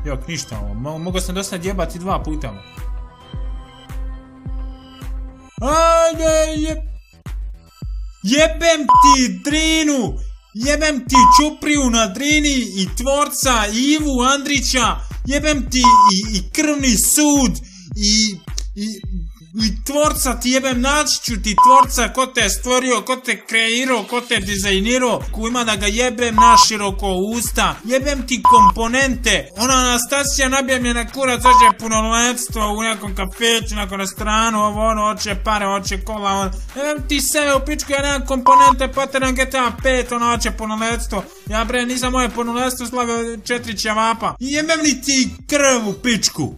Jok, ništa ovo. Mogao sam dosta jebati 2 puta. Ajde, jebem ti Drinu! Jebem ti Ćupriju na Drini i tvorca Ivu Andrića! Jebem ti i krvni sud! I tvorca ti jebem, naći ću ti tvorca ko te stvorio, ko te kreirao, ko te dizajnirao, ko ima da ga jebem naširoko usta. Jebem ti komponente. Ona Anastasija nabija mi na kurac, hoće punoletstvo u nekom kafeću, nekom restoranu, ovo ono, hoće pare, hoće kola, ono. Jebem ti sebe u pičku, ja nemam komponente, poteram GTA 5, ono, hoće punoletstvo. Ja bre, nisam moje punoletstvo slavio 4 ćevapa. Jebem li ti krv u pičku?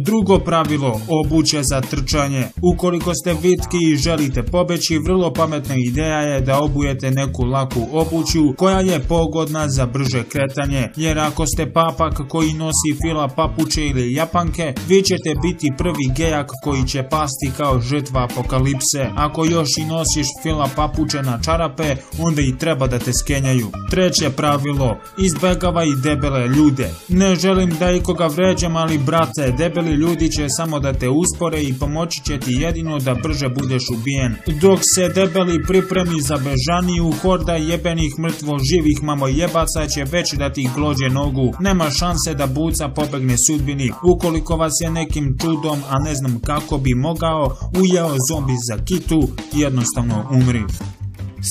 Drugo pravilo, obuće za trčanje. Ukoliko ste vitki i želite pobeći, vrlo pametna ideja je da obujete neku laku obuću koja je pogodna za brže kretanje, jer ako ste papak koji nosi fila papuče ili japanke, vi ćete biti prvi gejak koji će pasti kao žrtva apokalipse. Ako još i nosiš fila papuče na čarape, onda i treba da te skenjaju. Treće pravilo, izbegavaj debele ljude. Ne želim da ikoga vređam, ali brate, debeli ljudi će samo da te uspore i pomoći će ti jedino da brže budeš ubijen. Dok se debeli pripremi za bežaniju, horda jebenih mrtvo živih mamojebaca će već da ti glođe nogu. Nema šanse da buca pobegne sudbini. Ukoliko vas je nekim čudom, a ne znam kako bi mogao, ujeo zombi za kitu, jednostavno umri.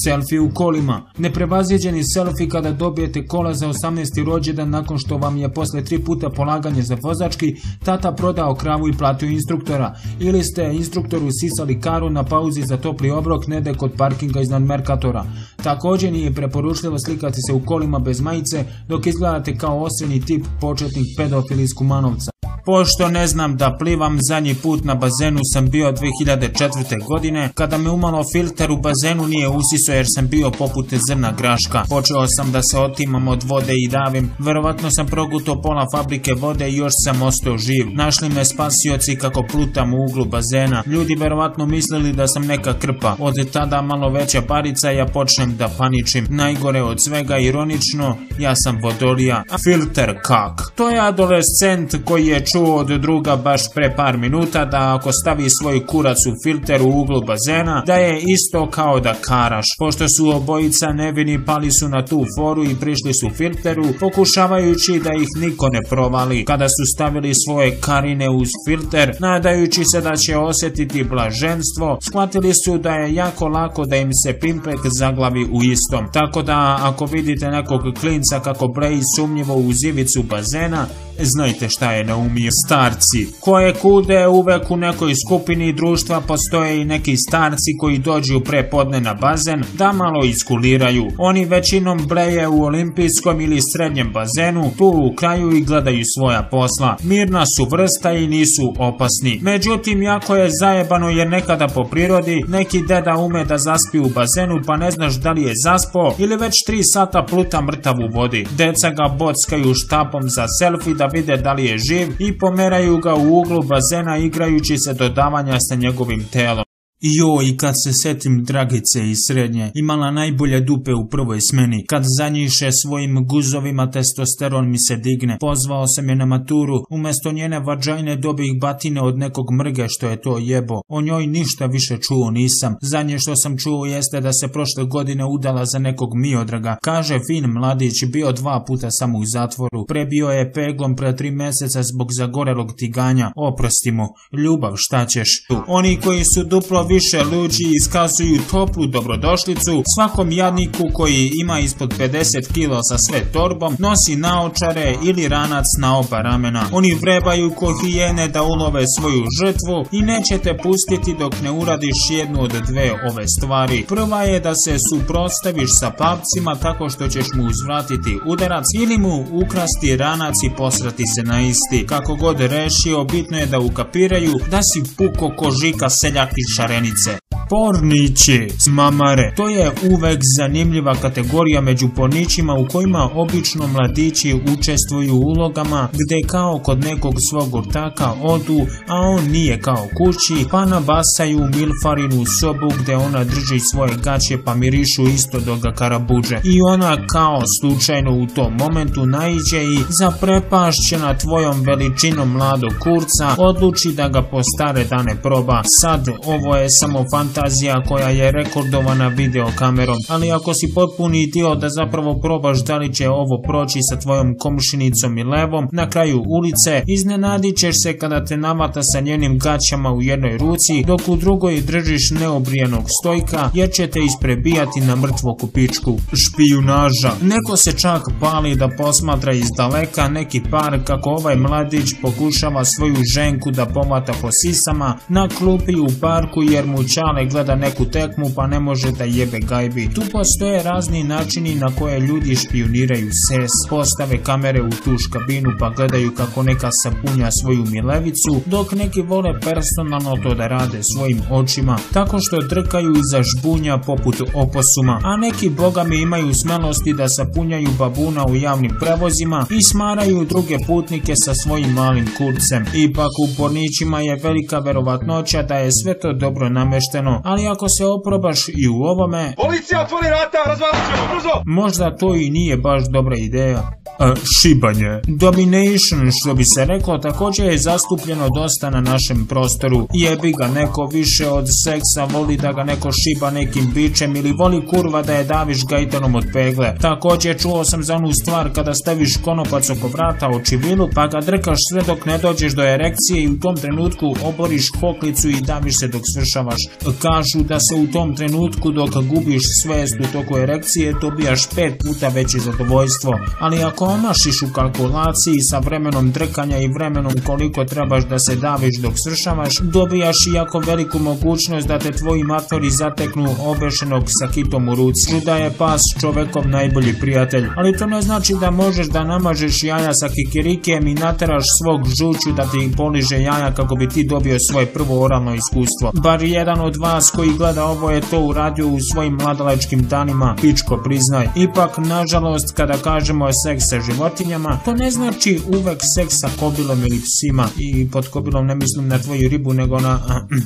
Selfie u kolima. Neprevaziđeni selfie kada dobijete kola za 18. rođendan nakon što vam je posle 3 puta polaganje za vozački tata prodao kravu i platio instruktora. Ili ste instruktoru sisali karu na pauzi za topli obrok nede kod parkinga iznad Merkatora. Također nije preporučljivo slikati se u kolima bez majice dok izgledate kao osrednji tip početnik pedofil iz Kumanovca. Pošto ne znam da plivam, zadnji put na bazenu sam bio 2004. godine, kada me umalo filter u bazenu nije usisao jer sam bio poput zrna graška. Počeo sam da se otimam od vode i davim, verovatno sam progutao pola fabrike vode i još sam ostao živ. Našli me spasioci kako plutam u uglu bazena. Ljudi verovatno mislili da sam neka krpa. Od tada malo veća parica, ja počnem da paničim. Najgore od svega, ironično, ja sam vodolija. Filter kak. To je adolescent koji je čuo od druga baš pre par minuta da ako stavi svoj kurac u filter u uglu bazena, da je isto kao da karaš. Pošto su obojica nevini, pali su na tu foru i prišli su filteru, pokušavajući da ih niko ne provali. Kada su stavili svoje karine uz filter, nadajući se da će osjetiti blaženstvo, shvatili su da je jako lako da im se pimpek zaglavi u istom. Tako da ako vidite nekog klinca kako breji sumnjivo uz ivicu bazena, znajte šta je naumio. Starci. Koje kude uvek u nekoj skupini društva postoje i neki starci koji dođu pre podne na bazen da malo iskuliraju. Oni većinom breje u olimpijskom ili srednjem bazenu, tu u kraju i gledaju svoja posla. Mirna su vrsta i nisu opasni. Međutim, jako je zajebano jer nekada po prirodi neki deda ume da zaspi u bazenu pa ne znaš da li je zaspo ili već 3 sata pluta mrtav u vodi. Deca ga bockaju štapom za selfie da vide da li je živ i pomeraju ga u uglu bazena igrajući se dodavanja sa njegovim telom. I kad se setim Dragice iz srednje, imala najbolje dupe u prvoj smeni. Kad zanjiše svojim guzovima testosteron mi se digne. Pozvao sam je na maturu, umjesto njene vagajne dobih batine od nekog mrge što je to jebo. O njoj ništa više čuo nisam. Zadnje što sam čuo jeste da se prošle godine udala za nekog Miodraga. Kaže fin mladić, bio 2 puta samo u zatvoru. Prebio je peglom pre 3 meseca zbog zagorelog tiganja. Oprosti mu, ljubav šta ćeš. Oni koji su duplo više luđi iskazuju toplu dobrodošlicu svakom jadniku koji ima ispod 50 kilo sa sve torbom, nosi naočare ili ranac na oba ramena. Oni vrebaju ko hijene da ulove svoju žrtvu i nećete pustiti dok ne uradiš jednu od 2 ove stvari. Prva je da se suprotstaviš sa papcima tako što ćeš mu uzvratiti udarac ili mu ukrasti ranac i posrati se na isti. Kako god rešio, bitno je da ukapiraju da si puko ko Žika seljak iz Šarenice. Pornići, smamare. To je uvek zanimljiva kategorija među pornićima u kojima obično mladići učestvuju u ulogama gde kao kod nekog svog ortaka odu, a on nije kao kući, pa nabasaju milfarinu sobu gde ona drži svoje gaće pa mirišu isto dok ga karabuđe. I ona kao slučajno u tom momentu naiđe i zaprepašćena tvojom veličinom mladog kurca odluči da ga po stare dane proba. Sad, ovo je samo fantazija koja je rekordovana videokamerom, ali ako si potpuni idiot da zapravo probaš da li će ovo proći sa tvojom komšinicom i levom na kraju ulice, iznenadit ćeš se kada te navata sa njenim gaćama u jednoj ruci, dok u drugoj držiš neobrijenog stojka, jer će te isprebijati na mrtvo kupičku. Špijunaža. Neko se čak pali da posmatra iz daleka neki par kako ovaj mladić pokušava svoju ženku da pomata po sisama na klupi u parku jer mu ćale gleda neku tekmu pa ne može da jebe gajbi. Tu postoje razni načini na koje ljudi špijuniraju ses. Postave kamere u tuš kabinu pa gledaju kako neka sapunja svoju milevicu, dok neki vole personalno to da rade svojim očima, tako što drkaju iza žbunja poput oposuma, a neki bogami imaju smelosti da sapunjaju babuna u javnim prevozima i smaraju druge putnike sa svojim malim kurcem. Ipak u pornićima je velika verovatnoća da je sve to dobro namešteno, ali ako se oprobaš i u ovome, policija otvori vrata, razvalit ćemo, brzo! Možda to i nije baš dobra ideja. Šibanje. Domination, što bi se reklo, također je zastupljeno dosta na našem prostoru. Jebi ga, neko više od seksa voli da ga neko šiba nekim bičem ili voli kurva da je daviš gajtanom od pegle. Također čuo sam za onu stvar kada staviš konopac oko vrata očivilu pa ga drkaš sve dok ne dođeš do erekcije i u tom trenutku oboriš hoklicu i daviš se dok svršavaš. Kažu da se u tom trenutku dok gubiš svest u toku erekcije dobijaš 5 puta veće zadovoljstvo, ali ako omašiš u kalkulaciji sa vremenom drkanja i vremenom koliko trebaš da se daviš dok svršavaš, dobijaš i jako veliku mogućnost da te tvoji matori zateknu obešenog sa kitom u ruci. Da je pas čovekov najbolji prijatelj, ali to ne znači da možeš da namažeš jaja sa kikirikem i nateraš svog žuću da ti poliže jaja kako bi ti dobio svoje prvo oralno iskustvo. Bar jedan od vas koji gleda ovo je to uradio u svojim mladalačkim danima, pičko priznaj. Ipak, nažalost, kada kažemo seks sa životinjama, to ne znači uvek seks sa kobilom ili psima, i pod kobilom ne mislim na tvoju ribu nego na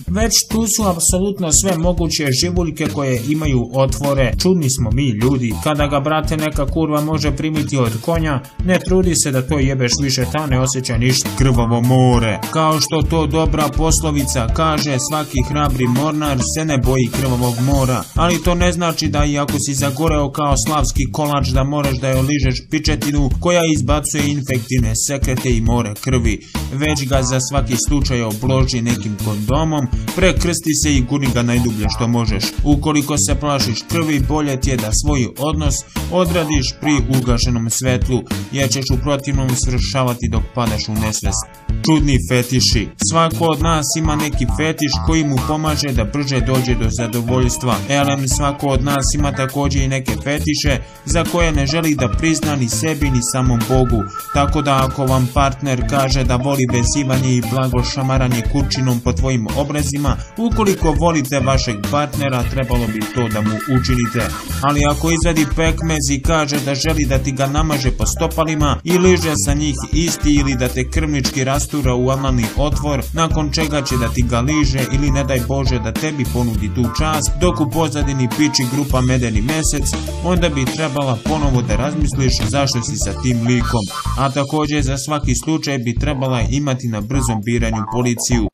već tu su apsolutno sve moguće živuljke koje imaju otvore. Čudni smo mi ljudi. Kada ga, brate, neka kurva može primiti od konja, ne trudi se da to jebeš više, ta ne osjeća ništa. Krvavo more. Kao što to dobra poslovica kaže, svaki hrabri mornar se ne boji krvavog mora, ali to ne znači da i ako si zagoreo kao slavski kolač da moraš da joj ližeš pičetinu koja izbacuje infektivne sekrete i more krvi, već ga za svaki slučaj obloži nekim kondomom, prekrsti se i gurni ga najdublje što možeš. Ukoliko se plašiš krvi, bolje ti je da svoj odnos odradiš pri ugašenom svetlu, jer ćeš u protivnom svršavati dok padaš u nesvest. Čudni fetiši. Svako od nas ima neki fetiš koji mu pomaže da brže dođe do zadovoljstva. Elem, svako od nas ima također i neke fetiše za koje ne želi da prizna ni sebi ni samom Bogu. Tako da ako vam partner kaže da voli vezivanje i blago šamaranje kurčinom po tvojim obrezima, ukoliko volite vašeg partnera, trebalo bi to da mu učinite. Ali ako izvedi pekmez i kaže da želi da ti ga namaže po stopalima i liže sa njih isti ili da te krvnički rastura u analni otvor, nakon čega će da ti ga liže ili ne daj Bože da tebi ponudi tu čast, dok u pozadini piči grupa Medeni mesec, onda bi trebala ponovo da razmisliš zašto si sa tim likom. A također za svaki slučaj bi trebala imati na brzom biranju policiju.